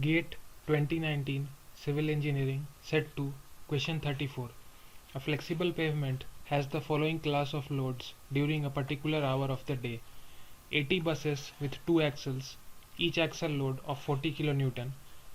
GATE 2019 Civil Engineering Set 2 Question 34. A flexible pavement has the following class of loads during a particular hour of the day. 80 buses with 2 axles, each axle load of 40 kN,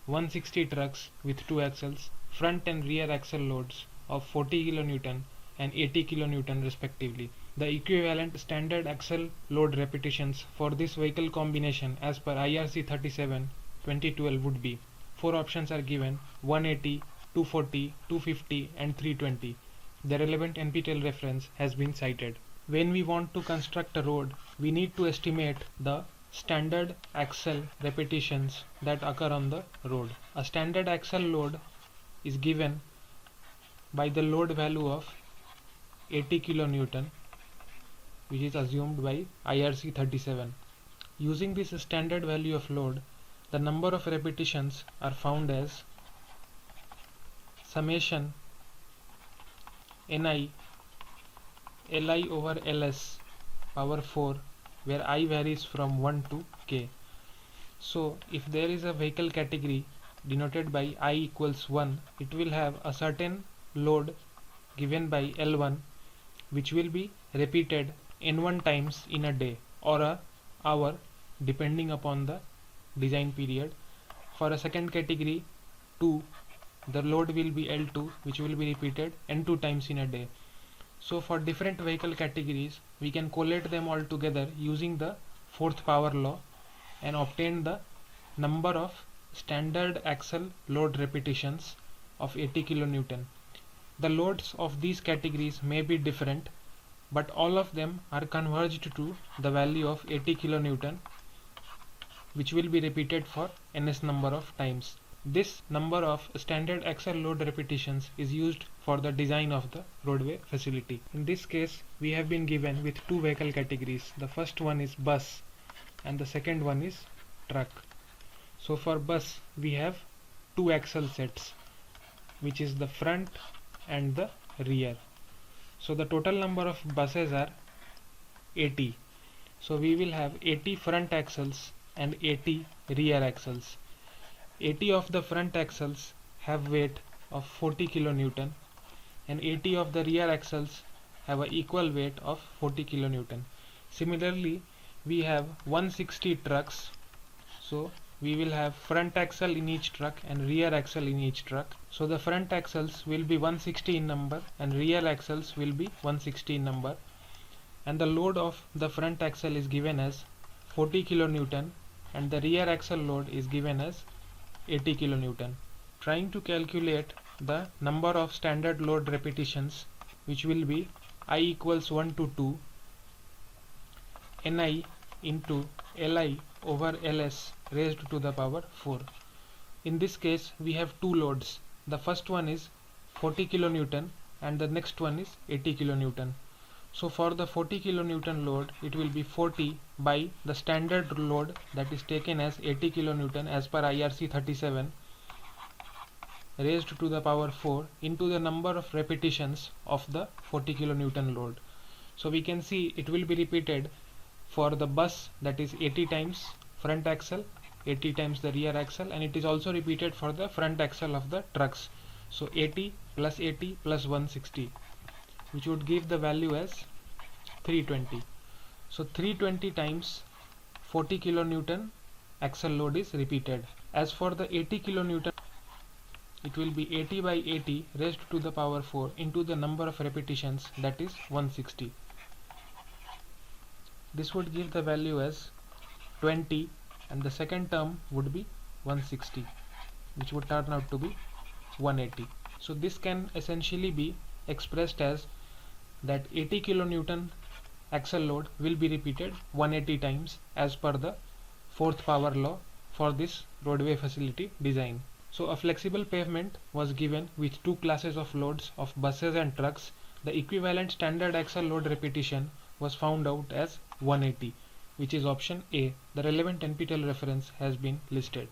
160 trucks with 2 axles, front and rear axle loads of 40 kN and 80 kN respectively. The equivalent standard axle load repetitions for this vehicle combination as per IRC 37 2012 would be: 4 options are given: 180, 240, 250 and 320. The relevant NPTEL reference has been cited. When we want to construct a road, we need to estimate the standard axle repetitions that occur on the road. A standard axle load is given by the load value of 80 kN, which is assumed by IRC 37. Using this standard value of load, the number of repetitions are found as summation Ni Li over Ls power 4, where I varies from 1 to k. So if there is a vehicle category denoted by I equals 1, it will have a certain load given by L1 which will be repeated n1 times in a day or a hour depending upon the design period. For a second category 2, the load will be L2 which will be repeated n2 times in a day. So for different vehicle categories, we can collate them all together using the fourth power law and obtain the number of standard axle load repetitions of 80 kN. The loads of these categories may be different, but all of them are converged to the value of 80 kN, which will be repeated for ns number of times. This number of standard axle load repetitions is used for the design of the roadway facility. In this case, we have been given with two vehicle categories. The first one is bus and the second one is truck. So for bus, we have two axle sets, which is the front and the rear. So the total number of buses are 80. So we will have 80 front axles and 80 rear axles. 80 of the front axles have weight of 40 kN and 80 of the rear axles have an equal weight of 40 kN. Similarly, we have 160 trucks. So we will have front axle in each truck and rear axle in each truck. So the front axles will be 160 in number and rear axles will be 160 in number. And the load of the front axle is given as 40 kN and the rear axle load is given as 80 kN. Trying to calculate the number of standard load repetitions, which will be I equals 1 to 2 Ni into Li over Ls raised to the power 4. In this case, we have two loads. The first one is 40 kN and the next one is 80 kN. So for the 40 kN load, it will be 40 by the standard load that is taken as 80 kN as per IRC 37 raised to the power 4 into the number of repetitions of the 40 kN load. So we can see it will be repeated for the bus, that is 80 times front axle, 80 times the rear axle, and it is also repeated for the front axle of the trucks. So 80 plus 80 plus 160, which would give the value as 320. So 320 times 40 kN axle load is repeated. As for the 80 kN, it will be 80 by 80 raised to the power 4 into the number of repetitions, that is 160. This would give the value as 20 and the second term would be 160, which would turn out to be 180. So this can essentially be expressed as that 80 kN axle load will be repeated 180 times as per the fourth power law for this roadway facility design. So a flexible pavement was given with two classes of loads of buses and trucks. The equivalent standard axle load repetition was found out as 180, which is option A. The relevant NPTEL reference has been listed.